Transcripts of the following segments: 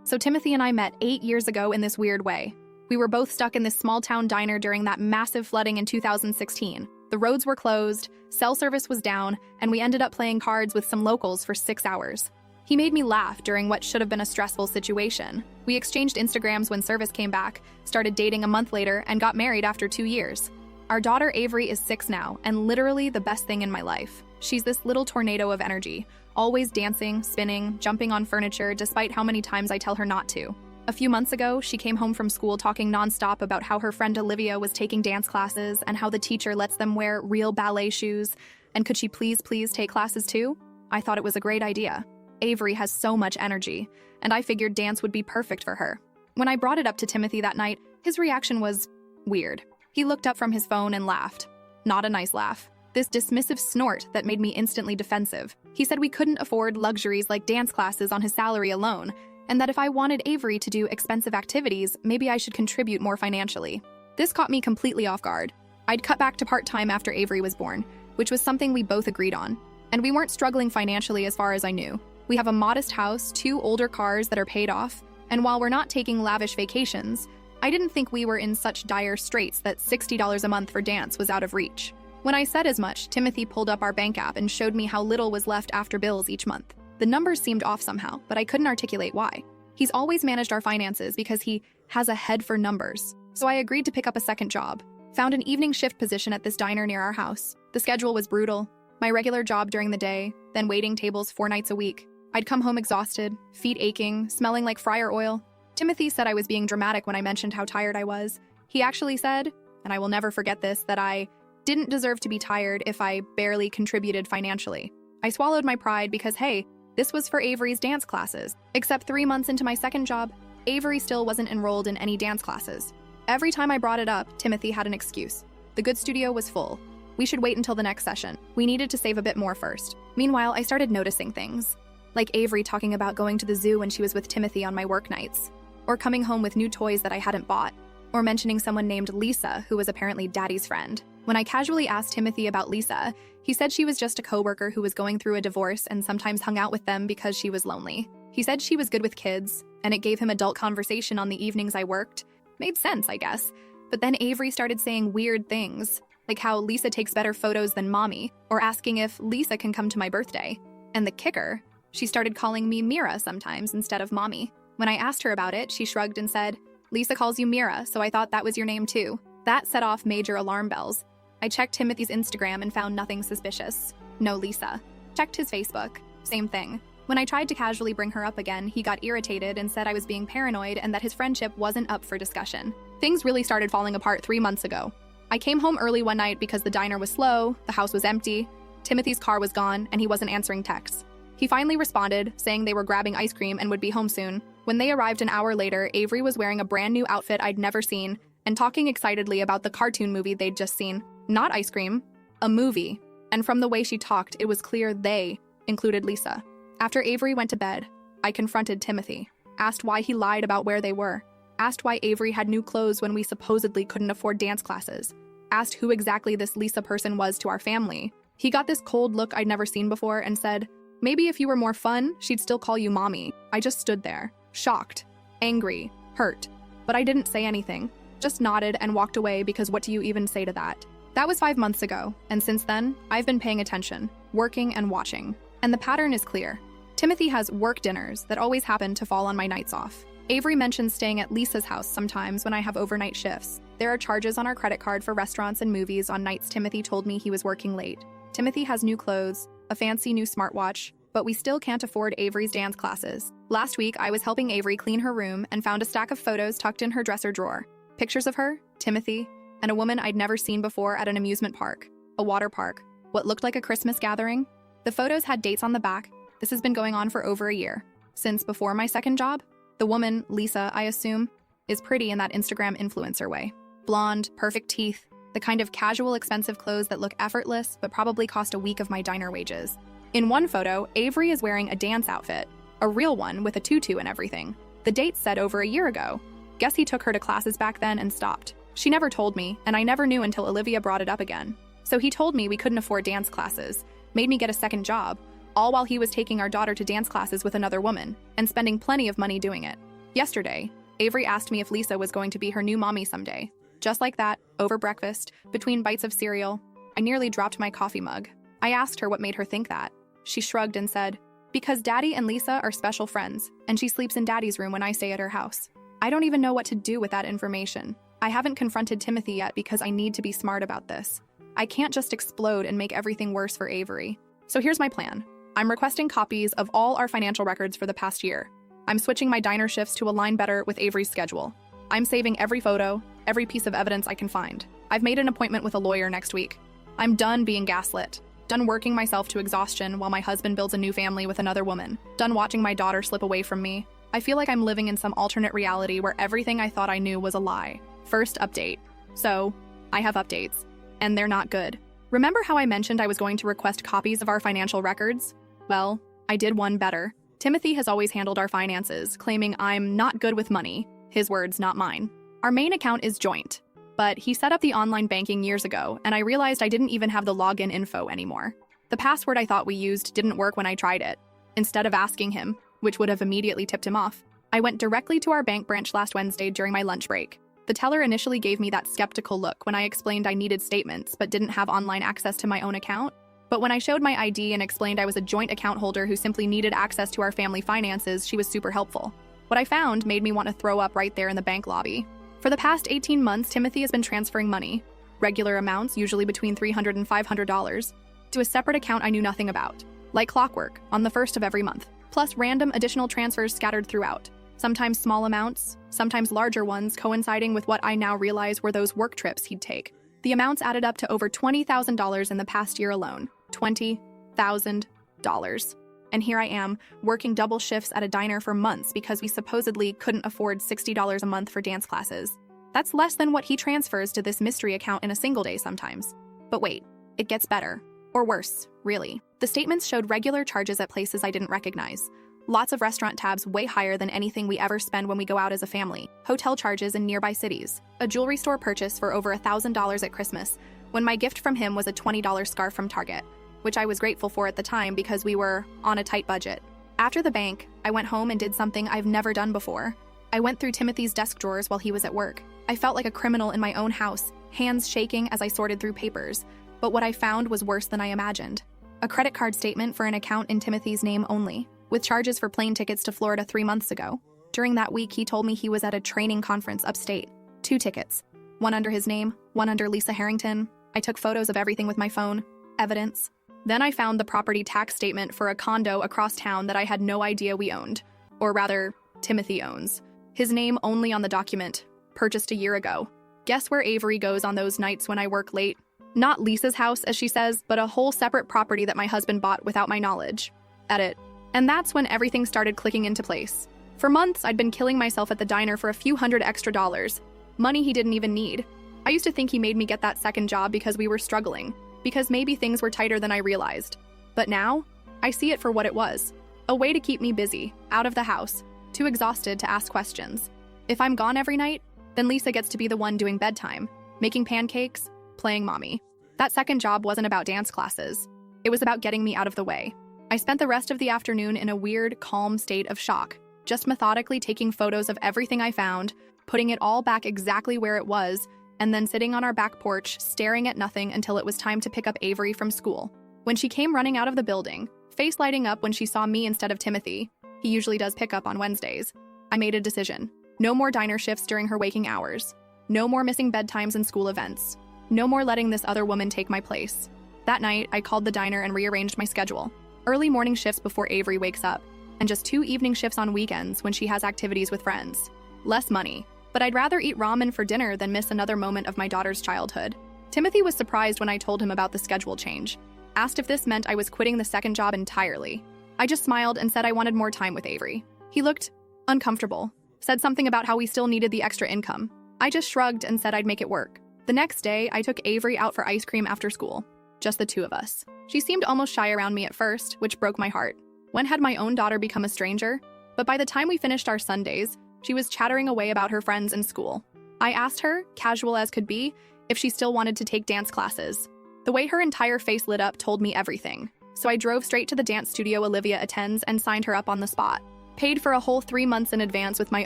So Timothy and I met 8 years ago in this weird way. We were both stuck in this small-town diner during that massive flooding in 2016. The roads were closed, cell service was down, and we ended up playing cards with some locals for 6 hours. He made me laugh during what should have been a stressful situation. We exchanged Instagrams when service came back, started dating a month later, and got married after 2 years. Our daughter Avery is 6 now, and literally the best thing in my life. She's this little tornado of energy, always dancing, spinning, jumping on furniture, despite how many times I tell her not to. A few months ago, she came home from school talking nonstop about how her friend Olivia was taking dance classes and how the teacher lets them wear real ballet shoes, and could she please take classes too? I thought it was a great idea. Avery has so much energy, and I figured dance would be perfect for her. When I brought it up to Timothy that night, his reaction was weird. He looked up from his phone and laughed. Not a nice laugh. This dismissive snort that made me instantly defensive. He said we couldn't afford luxuries like dance classes on his salary alone, and that if I wanted Avery to do expensive activities, maybe I should contribute more financially. This caught me completely off guard. I'd cut back to part-time after Avery was born, which was something we both agreed on. And we weren't struggling financially as far as I knew. We have a modest house, 2 older cars that are paid off, and while we're not taking lavish vacations, I didn't think we were in such dire straits that $60 a month for dance was out of reach. When I said as much, Timothy pulled up our bank app and showed me how little was left after bills each month. The numbers seemed off somehow, but I couldn't articulate why. He's always managed our finances because he has a head for numbers. So I agreed to pick up a second job. Found an evening shift position at this diner near our house. The schedule was brutal. My regular job during the day, then waiting tables 4 nights a week. I'd come home exhausted, feet aching, smelling like fryer oil. Timothy said I was being dramatic when I mentioned how tired I was. He actually said, and I will never forget this, that I didn't deserve to be tired if I barely contributed financially. I swallowed my pride because, hey, this was for Avery's dance classes. Except 3 months into my second job, Avery still wasn't enrolled in any dance classes. Every time I brought it up, Timothy had an excuse. The good studio was full. We should wait until the next session. We needed to save a bit more first. Meanwhile, I started noticing things. Like Avery talking about going to the zoo when she was with Timothy on my work nights. Or coming home with new toys that I hadn't bought. Or mentioning someone named Lisa, who was apparently Daddy's friend. When I casually asked Timothy about Lisa, he said she was just a coworker who was going through a divorce and sometimes hung out with them because she was lonely. He said she was good with kids, and it gave him adult conversation on the evenings I worked. Made sense, I guess. But then Avery started saying weird things, like how Lisa takes better photos than mommy, or asking if Lisa can come to my birthday. And the kicker, she started calling me Mira sometimes instead of mommy. When I asked her about it, she shrugged and said, "Lisa calls you Mira, so I thought that was your name too." That set off major alarm bells. I checked Timothy's Instagram and found nothing suspicious. No Lisa. Checked his Facebook. Same thing. When I tried to casually bring her up again, he got irritated and said I was being paranoid and that his friendship wasn't up for discussion. Things really started falling apart 3 months ago. I came home early one night because the diner was slow, the house was empty, Timothy's car was gone, and he wasn't answering texts. He finally responded, saying they were grabbing ice cream and would be home soon. When they arrived an hour later, Avery was wearing a brand new outfit I'd never seen and talking excitedly about the cartoon movie they'd just seen. Not ice cream, a movie. And from the way she talked, it was clear they included Lisa. After Avery went to bed, I confronted Timothy, asked why he lied about where they were, asked why Avery had new clothes when we supposedly couldn't afford dance classes, asked who exactly this Lisa person was to our family. He got this cold look I'd never seen before and said, "Maybe if you were more fun, she'd still call you mommy." I just stood there, shocked, angry, hurt. But I didn't say anything, just nodded and walked away because what do you even say to that? That was 5 months ago, and since then, I've been paying attention, working and watching. And the pattern is clear. Timothy has work dinners that always happen to fall on my nights off. Avery mentions staying at Lisa's house sometimes when I have overnight shifts. There are charges on our credit card for restaurants and movies on nights Timothy told me he was working late. Timothy has new clothes, a fancy new smartwatch, but we still can't afford Avery's dance classes. Last week, I was helping Avery clean her room and found a stack of photos tucked in her dresser drawer. Pictures of her, Timothy, and a woman I'd never seen before at an amusement park, a water park, what looked like a Christmas gathering. The photos had dates on the back. This has been going on for over a year, since before my second job. The woman, Lisa, I assume, is pretty in that Instagram influencer way. Blonde, perfect teeth, the kind of casual, expensive clothes that look effortless but probably cost a week of my diner wages. In one photo, Avery is wearing a dance outfit, a real one with a tutu and everything. The date said over a year ago. Guess he took her to classes back then and stopped. She never told me, and I never knew until Olivia brought it up again. So he told me we couldn't afford dance classes, made me get a second job, all while he was taking our daughter to dance classes with another woman, and spending plenty of money doing it. Yesterday, Avery asked me if Lisa was going to be her new mommy someday. Just like that, over breakfast, between bites of cereal, I nearly dropped my coffee mug. I asked her what made her think that. She shrugged and said, "Because Daddy and Lisa are special friends, and she sleeps in Daddy's room when I stay at her house." I don't even know what to do with that information. I haven't confronted Timothy yet because I need to be smart about this. I can't just explode and make everything worse for Avery. So here's my plan. I'm requesting copies of all our financial records for the past year. I'm switching my diner shifts to align better with Avery's schedule. I'm saving every photo, every piece of evidence I can find. I've made an appointment with a lawyer next week. I'm done being gaslit. Done working myself to exhaustion while my husband builds a new family with another woman. Done watching my daughter slip away from me. I feel like I'm living in some alternate reality where everything I thought I knew was a lie. First update. So, I have updates. And they're not good. Remember how I mentioned I was going to request copies of our financial records? Well, I did one better. Timothy has always handled our finances, claiming I'm not good with money. His words, not mine. Our main account is joint, but he set up the online banking years ago, and I realized I didn't even have the login info anymore. The password I thought we used didn't work when I tried it. Instead of asking him, which would have immediately tipped him off, I went directly to our bank branch last Wednesday during my lunch break. The teller initially gave me that skeptical look when I explained I needed statements but didn't have online access to my own account. But when I showed my ID and explained I was a joint account holder who simply needed access to our family finances, she was super helpful. What I found made me want to throw up right there in the bank lobby. For the past 18 months, Timothy has been transferring money, regular amounts, usually between $300 and $500, to a separate account I knew nothing about, like clockwork, on the first of every month, plus random additional transfers scattered throughout. Sometimes small amounts, sometimes larger ones, coinciding with what I now realize were those work trips he'd take. The amounts added up to over $20,000 in the past year alone. $20,000. And here I am, working double shifts at a diner for months because we supposedly couldn't afford $60 a month for dance classes. That's less than what he transfers to this mystery account in a single day sometimes. But wait, it gets better. Or worse, really. The statements showed regular charges at places I didn't recognize. Lots of restaurant tabs way higher than anything we ever spend when we go out as a family. Hotel charges in nearby cities. A jewelry store purchase for over $1,000 at Christmas, when my gift from him was a $20 scarf from Target, which I was grateful for at the time because we were on a tight budget. After the bank, I went home and did something I've never done before. I went through Timothy's desk drawers while he was at work. I felt like a criminal in my own house, hands shaking as I sorted through papers. But what I found was worse than I imagined. A credit card statement for an account in Timothy's name only, with charges for plane tickets to Florida 3 months ago. During that week, he told me he was at a training conference upstate. 2 tickets. One under his name, one under Lisa Harrington. I took photos of everything with my phone. Evidence. Then I found the property tax statement for a condo across town that I had no idea we owned. Or rather, Timothy owns. His name only on the document. Purchased a year ago. Guess where Avery goes on those nights when I work late? Not Lisa's house, as she says, but a whole separate property that my husband bought without my knowledge. Edit. And that's when everything started clicking into place. For months, I'd been killing myself at the diner for a few hundred extra dollars. Money he didn't even need. I used to think he made me get that second job because we were struggling, because maybe things were tighter than I realized. But now, I see it for what it was. A way to keep me busy, out of the house, too exhausted to ask questions. If I'm gone every night, then Lisa gets to be the one doing bedtime, making pancakes, playing mommy. That second job wasn't about dance classes. It was about getting me out of the way. I spent the rest of the afternoon in a weird, calm state of shock, just methodically taking photos of everything I found, putting it all back exactly where it was, and then sitting on our back porch, staring at nothing until it was time to pick up Avery from school. When she came running out of the building, face lighting up when she saw me instead of Timothy, he usually does pick up on Wednesdays, I made a decision. No more diner shifts during her waking hours. No more missing bedtimes and school events. No more letting this other woman take my place. That night, I called the diner and rearranged my schedule. Early morning shifts before Avery wakes up, and just 2 evening shifts on weekends when she has activities with friends. Less money, but I'd rather eat ramen for dinner than miss another moment of my daughter's childhood. Timothy was surprised when I told him about the schedule change. Asked if this meant I was quitting the second job entirely. I just smiled and said I wanted more time with Avery. He looked uncomfortable, said something about how we still needed the extra income. I just shrugged and said I'd make it work. The next day, I took Avery out for ice cream after school. Just the 2 of us. She seemed almost shy around me at first, which broke my heart. When had my own daughter become a stranger? But by the time we finished our Sundays, she was chattering away about her friends in school. I asked her, casual as could be, if she still wanted to take dance classes. The way her entire face lit up told me everything. So I drove straight to the dance studio Olivia attends and signed her up on the spot. Paid for a whole 3 months in advance with my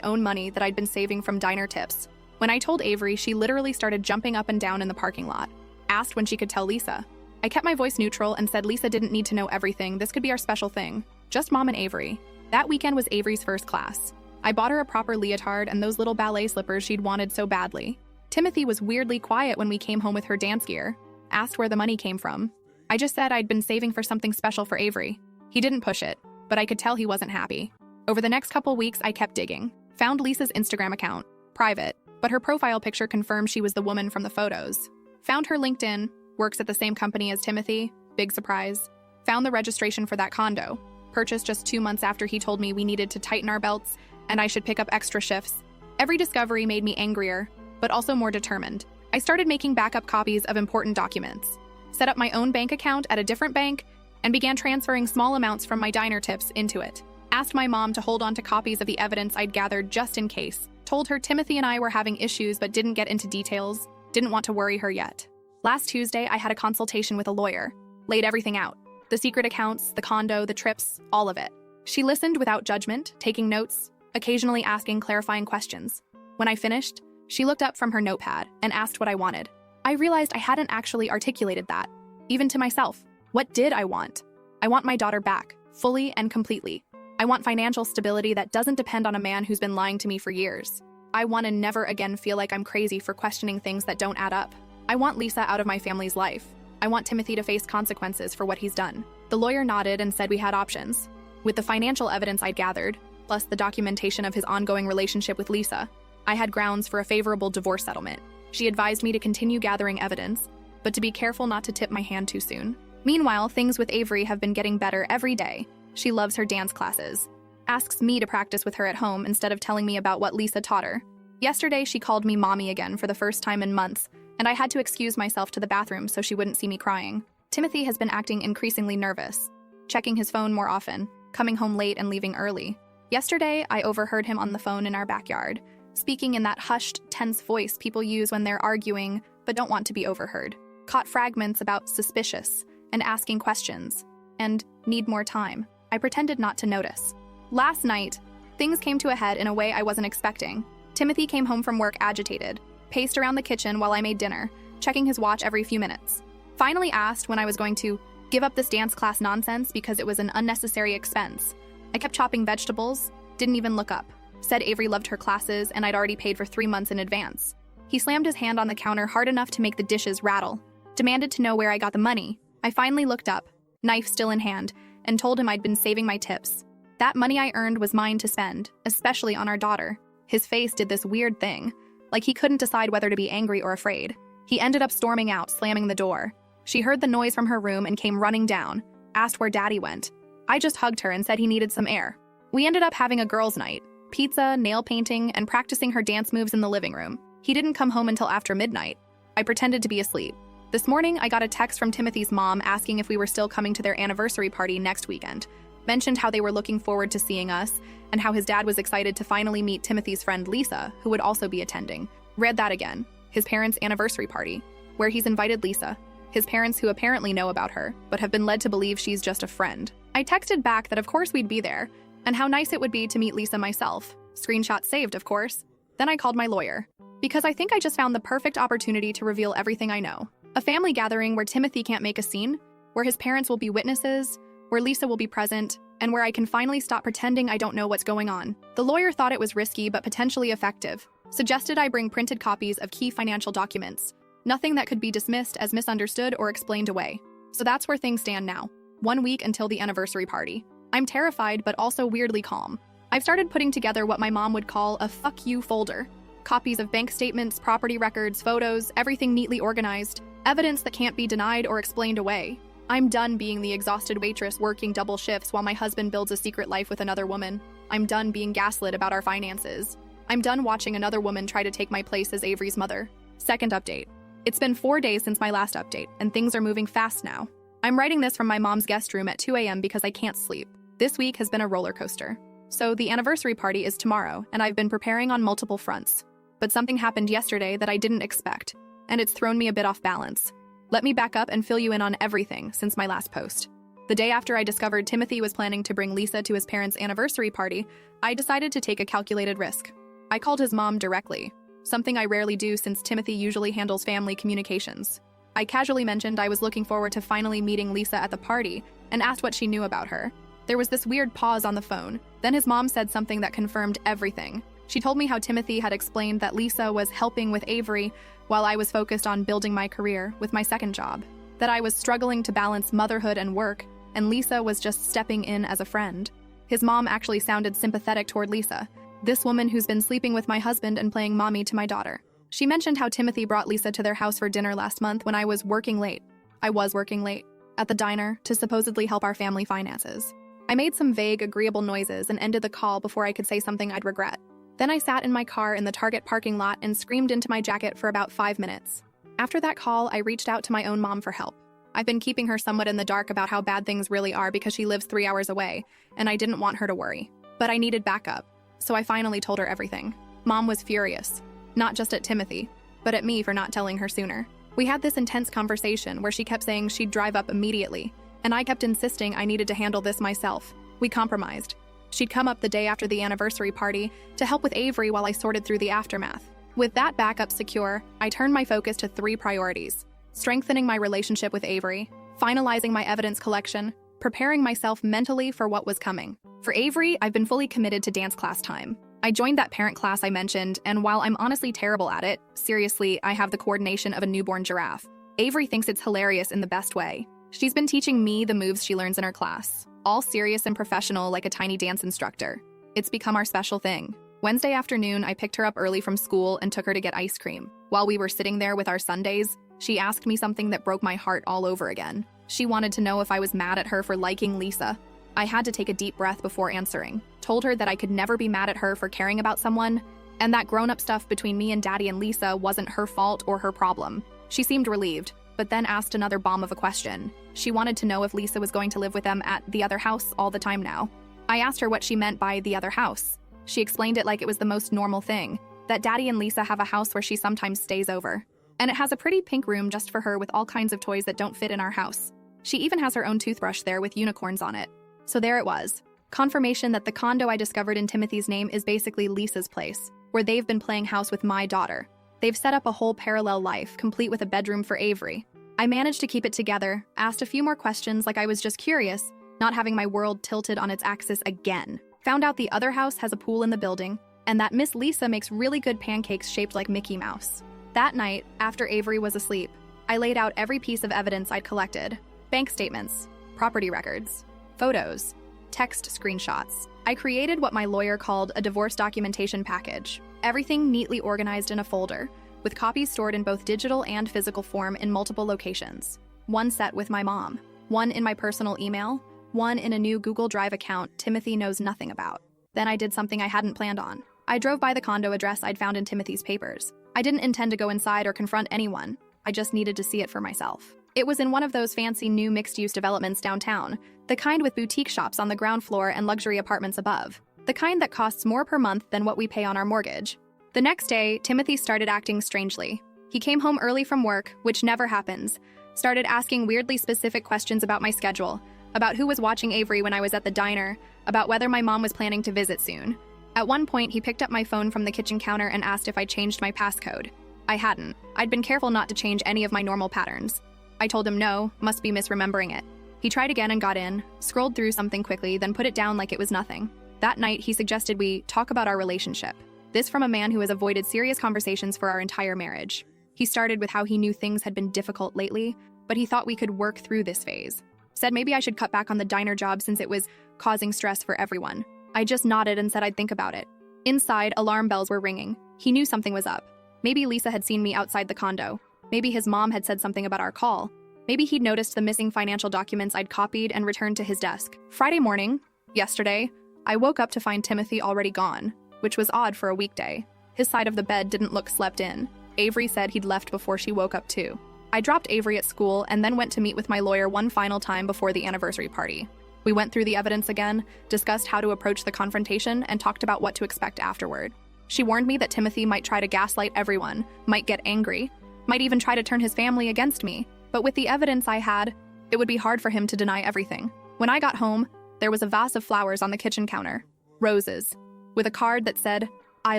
own money that I'd been saving from diner tips. When I told Avery, she literally started jumping up and down in the parking lot. Asked when she could tell Lisa. I kept my voice neutral and said Lisa didn't need to know everything. This could be our special thing. Just Mom and Avery. That weekend was Avery's first class. I bought her a proper leotard and those little ballet slippers she'd wanted so badly. Timothy was weirdly quiet when we came home with her dance gear. Asked where the money came from. I just said I'd been saving for something special for Avery. He didn't push it, but I could tell he wasn't happy. Over the next couple weeks, I kept digging. Found Lisa's Instagram account. Private, but her profile picture confirmed she was the woman from the photos. Found her LinkedIn. Works at the same company as Timothy. Big surprise. Found the registration for that condo. Purchased just 2 months after he told me we needed to tighten our belts and I should pick up extra shifts. Every discovery made me angrier, but also more determined. I started making backup copies of important documents, set up my own bank account at a different bank, and began transferring small amounts from my diner tips into it. Asked my mom to hold on to copies of the evidence I'd gathered just in case. Told her Timothy and I were having issues but didn't get into details. Didn't want to worry her yet. Last Tuesday, I had a consultation with a lawyer. Laid everything out. The secret accounts, the condo, the trips, all of it. She listened without judgment, taking notes, occasionally asking clarifying questions. When I finished, she looked up from her notepad and asked what I wanted. I realized I hadn't actually articulated that, even to myself. What did I want? I want my daughter back, fully and completely. I want financial stability that doesn't depend on a man who's been lying to me for years. I want to never again feel like I'm crazy for questioning things that don't add up. I want Lisa out of my family's life. I want Timothy to face consequences for what he's done. The lawyer nodded and said we had options. With the financial evidence I'd gathered, plus the documentation of his ongoing relationship with Lisa, I had grounds for a favorable divorce settlement. She advised me to continue gathering evidence, but to be careful not to tip my hand too soon. Meanwhile, things with Avery have been getting better every day. She loves her dance classes. Asks me to practice with her at home instead of telling me about what Lisa taught her. Yesterday, she called me mommy again for the first time in months, and I had to excuse myself to the bathroom so she wouldn't see me crying. Timothy has been acting increasingly nervous, checking his phone more often, coming home late and leaving early. Yesterday, I overheard him on the phone in our backyard, speaking in that hushed, tense voice people use when they're arguing but don't want to be overheard. Caught fragments about suspicious and asking questions and need more time. I pretended not to notice. Last night, things came to a head in a way I wasn't expecting. Timothy came home from work agitated, paced around the kitchen while I made dinner, checking his watch every few minutes. Finally asked when I was going to give up this dance class nonsense because it was an unnecessary expense. I kept chopping vegetables, didn't even look up. Said Avery loved her classes and I'd already paid for 3 months in advance. He slammed his hand on the counter hard enough to make the dishes rattle. Demanded to know where I got the money. I finally looked up, knife still in hand, and told him I'd been saving my tips. That money I earned was mine to spend, especially on our daughter. His face did this weird thing, like he couldn't decide whether to be angry or afraid. He ended up storming out, slamming the door. She heard the noise from her room and came running down, asked where Daddy went. I just hugged her and said he needed some air. We ended up having a girls' night, pizza, nail painting, and practicing her dance moves in the living room. He didn't come home until after midnight. I pretended to be asleep. This morning, I got a text from Timothy's mom asking if we were still coming to their anniversary party next weekend. Mentioned how they were looking forward to seeing us, and how his dad was excited to finally meet Timothy's friend Lisa, who would also be attending. Read that again. His parents' anniversary party, where he's invited Lisa. His parents who apparently know about her, but have been led to believe she's just a friend. I texted back that of course we'd be there, and how nice it would be to meet Lisa myself. Screenshot saved, of course. Then I called my lawyer, because I think I just found the perfect opportunity to reveal everything I know. A family gathering where Timothy can't make a scene, where his parents will be witnesses, where Lisa will be present, and where I can finally stop pretending I don't know what's going on. The lawyer thought it was risky but potentially effective. Suggested I bring printed copies of key financial documents. Nothing that could be dismissed as misunderstood or explained away. So that's where things stand now. 1 week until the anniversary party. I'm terrified but also weirdly calm. I've started putting together what my mom would call a fuck you folder. Copies of bank statements, property records, photos, everything neatly organized. Evidence that can't be denied or explained away. I'm done being the exhausted waitress working double shifts while my husband builds a secret life with another woman. I'm done being gaslit about our finances. I'm done watching another woman try to take my place as Avery's mother. Second update. It's been 4 days since my last update, and things are moving fast now. I'm writing this from my mom's guest room at 2 a.m. because I can't sleep. This week has been a roller coaster. So the anniversary party is tomorrow, and I've been preparing on multiple fronts. But something happened yesterday that I didn't expect, and it's thrown me a bit off balance. Let me back up and fill you in on everything since my last post. The day after I discovered Timothy was planning to bring Lisa to his parents' anniversary party, I decided to take a calculated risk. I called his mom directly, something I rarely do since Timothy usually handles family communications. I casually mentioned I was looking forward to finally meeting Lisa at the party and asked what she knew about her. There was this weird pause on the phone. Then his mom said something that confirmed everything. She told me how Timothy had explained that Lisa was helping with Avery while I was focused on building my career with my second job, that I was struggling to balance motherhood and work, and Lisa was just stepping in as a friend. His mom actually sounded sympathetic toward Lisa, this woman who's been sleeping with my husband and playing mommy to my daughter. She mentioned how Timothy brought Lisa to their house for dinner last month when I was working late. I was working late at the diner to supposedly help our family finances. I made some vague, agreeable noises and ended the call before I could say something I'd regret. Then I sat in my car in the Target parking lot and screamed into my jacket for about 5 minutes. After that call, I reached out to my own mom for help. I've been keeping her somewhat in the dark about how bad things really are because she lives 3 hours away, and I didn't want her to worry. But I needed backup, so I finally told her everything. Mom was furious, not just at Timothy, but at me for not telling her sooner. We had this intense conversation where she kept saying she'd drive up immediately, and I kept insisting I needed to handle this myself. We compromised. She'd come up the day after the anniversary party to help with Avery while I sorted through the aftermath. With that backup secure, I turned my focus to 3 priorities: strengthening my relationship with Avery, finalizing my evidence collection, preparing myself mentally for what was coming. For Avery, I've been fully committed to dance class time. I joined that parent class I mentioned, and while I'm honestly terrible at it, seriously, I have the coordination of a newborn giraffe. Avery thinks it's hilarious in the best way. She's been teaching me the moves she learns in her class, all serious and professional like a tiny dance instructor. It's become our special thing. Wednesday afternoon, I picked her up early from school and took her to get ice cream. While we were sitting there with our sundaes, she asked me something that broke my heart all over again. She wanted to know if I was mad at her for liking Lisa. I had to take a deep breath before answering. Told her that I could never be mad at her for caring about someone, and that grown-up stuff between me and Daddy and Lisa wasn't her fault or her problem. She seemed relieved, but then asked another bomb of a question. She wanted to know if Lisa was going to live with them at the other house all the time now. I asked her what she meant by the other house. She explained it like it was the most normal thing, that Daddy and Lisa have a house where she sometimes stays over. And it has a pretty pink room just for her with all kinds of toys that don't fit in our house. She even has her own toothbrush there with unicorns on it. So there it was. Confirmation that the condo I discovered in Timothy's name is basically Lisa's place, where they've been playing house with my daughter. They've set up a whole parallel life, complete with a bedroom for Avery. I managed to keep it together, asked a few more questions like I was just curious, not having my world tilted on its axis again. Found out the other house has a pool in the building, and that Miss Lisa makes really good pancakes shaped like Mickey Mouse. That night, after Avery was asleep, I laid out every piece of evidence I'd collected. Bank statements, property records, photos, text screenshots. I created what my lawyer called a divorce documentation package. Everything neatly organized in a folder, with copies stored in both digital and physical form in multiple locations. One set with my mom, one in my personal email, one in a new Google Drive account Timothy knows nothing about. Then I did something I hadn't planned on. I drove by the condo address I'd found in Timothy's papers. I didn't intend to go inside or confront anyone. I just needed to see it for myself. It was in one of those fancy new mixed-use developments downtown, the kind with boutique shops on the ground floor and luxury apartments above, the kind that costs more per month than what we pay on our mortgage. The next day, Timothy started acting strangely. He came home early from work, which never happens, started asking weirdly specific questions about my schedule, about who was watching Avery when I was at the diner, about whether my mom was planning to visit soon. At one point, he picked up my phone from the kitchen counter and asked if I changed my passcode. I hadn't. I'd been careful not to change any of my normal patterns. I told him no, must be misremembering it. He tried again and got in, scrolled through something quickly, then put it down like it was nothing. That night, he suggested we talk about our relationship. This from a man who has avoided serious conversations for our entire marriage. He started with how he knew things had been difficult lately, but he thought we could work through this phase. Said maybe I should cut back on the diner job since it was causing stress for everyone. I just nodded and said I'd think about it. Inside, alarm bells were ringing. He knew something was up. Maybe Lisa had seen me outside the condo. Maybe his mom had said something about our call. Maybe he'd noticed the missing financial documents I'd copied and returned to his desk. Friday morning, yesterday, I woke up to find Timothy already gone, which was odd for a weekday. His side of the bed didn't look slept in. Avery said he'd left before she woke up too. I dropped Avery at school and then went to meet with my lawyer one final time before the anniversary party. We went through the evidence again, discussed how to approach the confrontation, and talked about what to expect afterward. She warned me that Timothy might try to gaslight everyone, might get angry, might even try to turn his family against me. But with the evidence I had, It would be hard for him to deny everything. When I got home, there was a vase of flowers on the kitchen counter. Roses. With a card that said, "I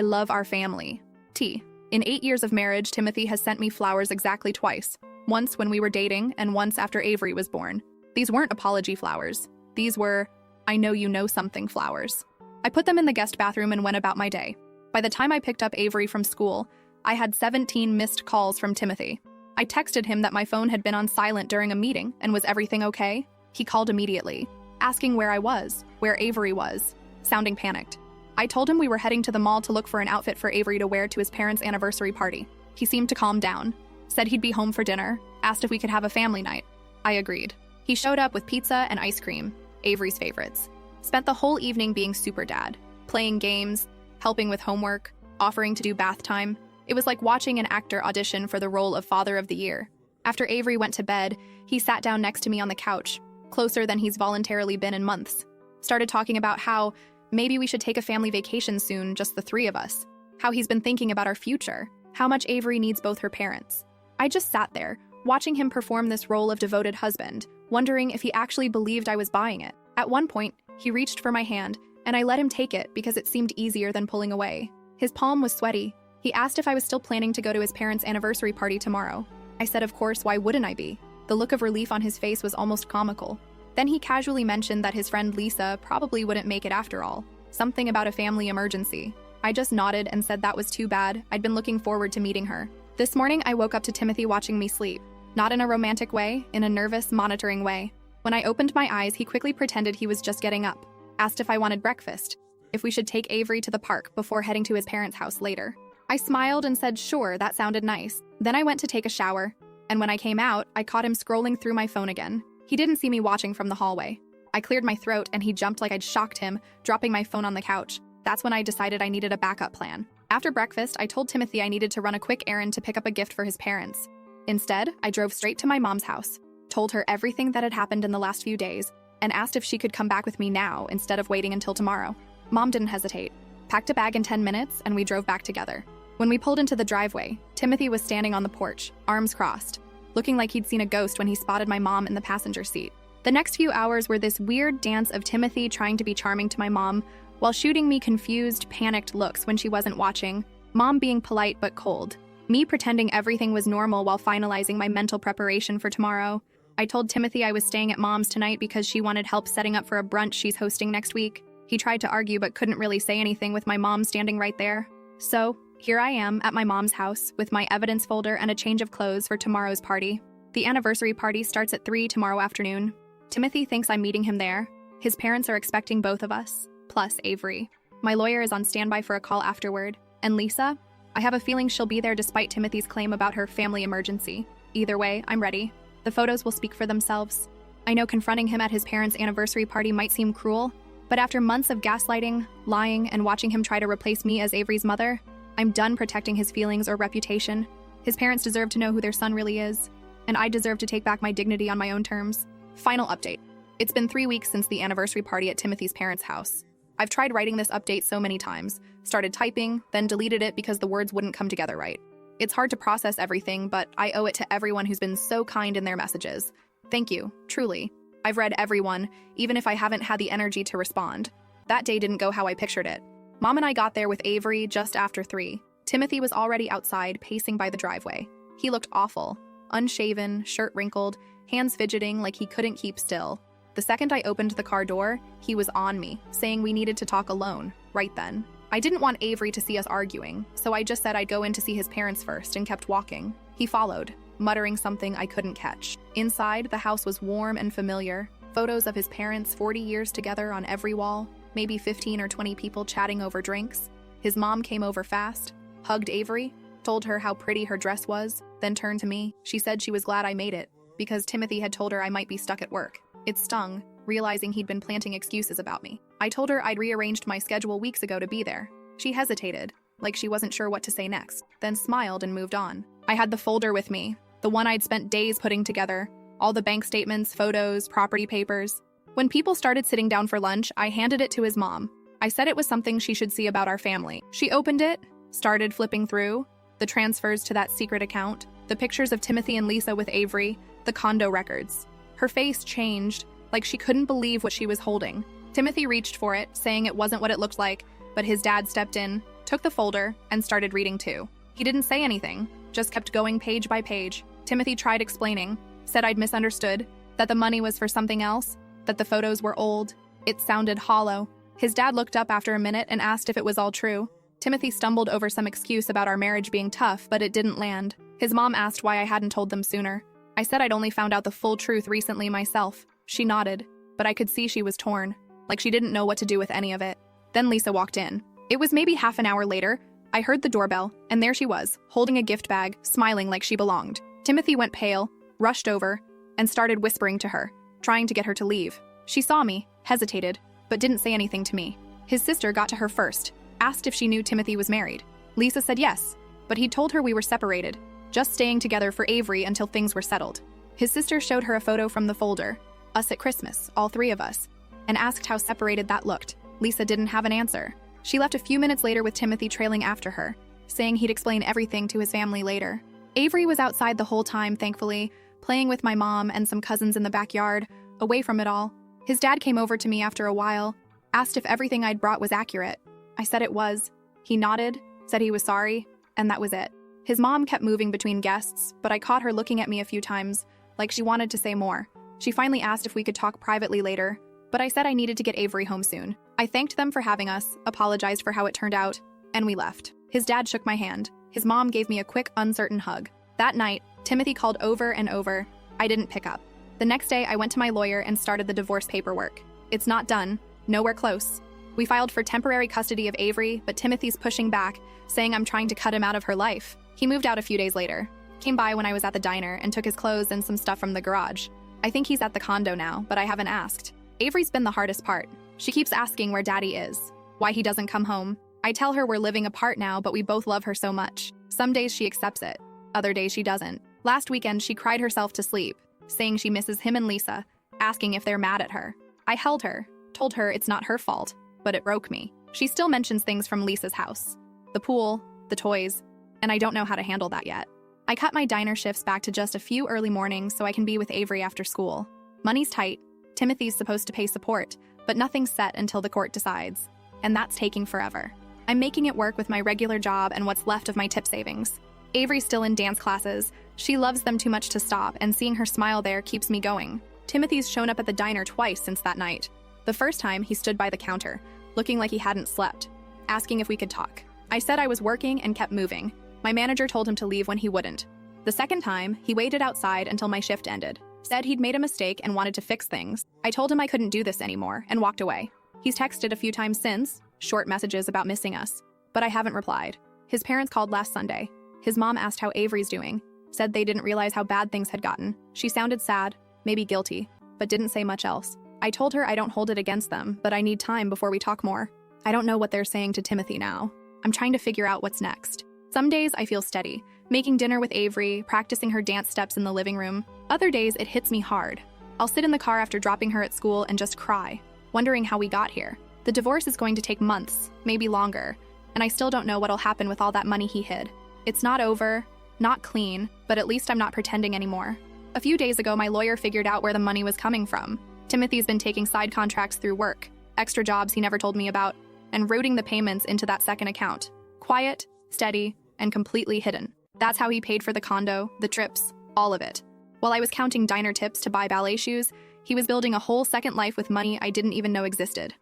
love our family. T." In 8 years of marriage, Timothy has sent me flowers exactly twice. Once when we were dating, and once after Avery was born. These weren't apology flowers. These were, "I know you know something" flowers. I put them in the guest bathroom and went about my day. By the time I picked up Avery from school, I had 17 missed calls from Timothy. I texted him that my phone had been on silent during a meeting and was everything okay? He called immediately, asking where I was, where Avery was, sounding panicked. I told him we were heading to the mall to look for an outfit for Avery to wear to his parents' anniversary party. He seemed to calm down, said he'd be home for dinner, asked if we could have a family night. I agreed. He showed up with pizza and ice cream, Avery's favorites. Spent the whole evening being super dad, playing games, helping with homework, offering to do bath time. It was like watching an actor audition for the role of Father of the Year. After Avery went to bed, he sat down next to me on the couch, closer than he's voluntarily been in months. Started talking about how maybe we should take a family vacation soon, just the three of us. How he's been thinking about our future. How much Avery needs both her parents. I just sat there, watching him perform this role of devoted husband, wondering if he actually believed I was buying it. At one point, he reached for my hand, and I let him take it because it seemed easier than pulling away. His palm was sweaty. He asked if I was still planning to go to his parents' anniversary party tomorrow. I said, of course, why wouldn't I be? The look of relief on his face was almost comical. Then he casually mentioned that his friend Lisa probably wouldn't make it after all. Something about a family emergency. I just nodded and said that was too bad. I'd been looking forward to meeting her. This morning, I woke up to Timothy watching me sleep. Not in a romantic way, in a nervous, monitoring way. When I opened my eyes, he quickly pretended he was just getting up. Asked if I wanted breakfast. If we should take Avery to the park before heading to his parents' house later. I smiled and said, sure, that sounded nice. Then I went to take a shower. And when I came out, I caught him scrolling through my phone again. He didn't see me watching from the hallway. I cleared my throat and he jumped like I'd shocked him, dropping my phone on the couch. That's when I decided I needed a backup plan. After breakfast, I told Timothy I needed to run a quick errand to pick up a gift for his parents. Instead, I drove straight to my mom's house, told her everything that had happened in the last few days, and asked if she could come back with me now instead of waiting until tomorrow. Mom didn't hesitate. Packed a bag in 10 minutes, and we drove back together. When we pulled into the driveway, Timothy was standing on the porch, arms crossed, looking like he'd seen a ghost when he spotted my mom in the passenger seat. The next few hours were this weird dance of Timothy trying to be charming to my mom, while shooting me confused, panicked looks when she wasn't watching, mom being polite but cold, me pretending everything was normal while finalizing my mental preparation for tomorrow. I told Timothy I was staying at mom's tonight because she wanted help setting up for a brunch she's hosting next week. He tried to argue but couldn't really say anything with my mom standing right there. So, here I am at my mom's house with my evidence folder and a change of clothes for tomorrow's party. The anniversary party starts at 3 tomorrow afternoon. Timothy thinks I'm meeting him there. His parents are expecting both of us, plus Avery. My lawyer is on standby for a call afterward. And Lisa? I have a feeling she'll be there despite Timothy's claim about her family emergency. Either way, I'm ready. The photos will speak for themselves. I know confronting him at his parents' anniversary party might seem cruel, but after months of gaslighting, lying, and watching him try to replace me as Avery's mother, I'm done protecting his feelings or reputation. His parents deserve to know who their son really is, and I deserve to take back my dignity on my own terms. Final update. It's been 3 weeks since the anniversary party at Timothy's parents' house. I've tried writing this update so many times, started typing, then deleted it because the words wouldn't come together right. It's hard to process everything, but I owe it to everyone who's been so kind in their messages. Thank you, truly. I've read everyone, even if I haven't had the energy to respond. That day didn't go how I pictured it. Mom and I got there with Avery just after 3. Timothy was already outside, pacing by the driveway. He looked awful. Unshaven, shirt wrinkled, hands fidgeting like he couldn't keep still. The second I opened the car door, he was on me, saying we needed to talk alone, right then. I didn't want Avery to see us arguing, so I just said I'd go in to see his parents first and kept walking. He followed, muttering something I couldn't catch. Inside, the house was warm and familiar. Photos of his parents 40 years together on every wall, maybe 15 or 20 people chatting over drinks. His mom came over fast, hugged Avery, told her how pretty her dress was, then turned to me. She said she was glad I made it, because Timothy had told her I might be stuck at work. It stung, realizing he'd been planting excuses about me. I told her I'd rearranged my schedule weeks ago to be there. She hesitated, like she wasn't sure what to say next, then smiled and moved on. I had the folder with me, the one I'd spent days putting together, all the bank statements, photos, property papers. When people started sitting down for lunch, I handed it to his mom. I said it was something she should see about our family. She opened it, started flipping through, the transfers to that secret account, the pictures of Timothy and Lisa with Avery, the condo records. Her face changed, like she couldn't believe what she was holding. Timothy reached for it, saying it wasn't what it looked like, but his dad stepped in, took the folder, and started reading too. He didn't say anything, just kept going page by page. Timothy tried explaining, said I'd misunderstood, that the money was for something else, that the photos were old. It sounded hollow. His dad looked up after a minute and asked if it was all true. Timothy stumbled over some excuse about our marriage being tough, but it didn't land. His mom asked why I hadn't told them sooner. I said I'd only found out the full truth recently myself. She nodded, but I could see she was torn, like she didn't know what to do with any of it. Then Lisa walked in. It was maybe half an hour later. I heard the doorbell, and there she was, holding a gift bag, smiling like she belonged. Timothy went pale, rushed over, and started whispering to her, trying to get her to leave. She saw me, hesitated, but didn't say anything to me. His sister got to her first, asked if she knew Timothy was married. Lisa said yes, but he told her we were separated, just staying together for Avery until things were settled. His sister showed her a photo from the folder, us at Christmas, all three of us, and asked how separated that looked. Lisa didn't have an answer. She left a few minutes later with Timothy trailing after her, saying he'd explain everything to his family later. Avery was outside the whole time, thankfully, playing with my mom and some cousins in the backyard, away from it all. His dad came over to me after a while, asked if everything I'd brought was accurate. I said it was. He nodded, said he was sorry, and that was it. His mom kept moving between guests, but I caught her looking at me a few times, like she wanted to say more. She finally asked if we could talk privately later, but I said I needed to get Avery home soon. I thanked them for having us, apologized for how it turned out, and we left. His dad shook my hand. His mom gave me a quick, uncertain hug. That night, Timothy called over and over. I didn't pick up. The next day, I went to my lawyer and started the divorce paperwork. It's not done. Nowhere close. We filed for temporary custody of Avery, but Timothy's pushing back, saying I'm trying to cut him out of her life. He moved out a few days later. Came by when I was at the diner and took his clothes and some stuff from the garage. I think he's at the condo now, but I haven't asked. Avery's been the hardest part. She keeps asking where Daddy is, why he doesn't come home. I tell her we're living apart now, but we both love her so much. Some days she accepts it, other days she doesn't. Last weekend, she cried herself to sleep, saying she misses him and Lisa, asking if they're mad at her. I held her, told her it's not her fault, but it broke me. She still mentions things from Lisa's house, the pool, the toys, and I don't know how to handle that yet. I cut my diner shifts back to just a few early mornings so I can be with Avery after school. Money's tight. Timothy's supposed to pay support, but nothing's set until the court decides, and that's taking forever. I'm making it work with my regular job and what's left of my tip savings. Avery's still in dance classes. She loves them too much to stop, and seeing her smile there keeps me going. Timothy's shown up at the diner twice since that night. The first time, he stood by the counter, looking like he hadn't slept, asking if we could talk. I said I was working and kept moving. My manager told him to leave when he wouldn't. The second time, he waited outside until my shift ended. Said he'd made a mistake and wanted to fix things. I told him I couldn't do this anymore and walked away. He's texted a few times since, short messages about missing us, but I haven't replied. His parents called last Sunday. His mom asked how Avery's doing, said they didn't realize how bad things had gotten. She sounded sad, maybe guilty, but didn't say much else. I told her I don't hold it against them, but I need time before we talk more. I don't know what they're saying to Timothy now. I'm trying to figure out what's next. Some days I feel steady, making dinner with Avery, practicing her dance steps in the living room. Other days it hits me hard. I'll sit in the car after dropping her at school and just cry, wondering how we got here. The divorce is going to take months, maybe longer, and I still don't know what'll happen with all that money he hid. It's not over, not clean, but at least I'm not pretending anymore. A few days ago, my lawyer figured out where the money was coming from. Timothy's been taking side contracts through work, extra jobs he never told me about, and routing the payments into that second account. Quiet, steady, and completely hidden. That's how he paid for the condo, the trips, all of it. While I was counting diner tips to buy ballet shoes, he was building a whole second life with money I didn't even know existed.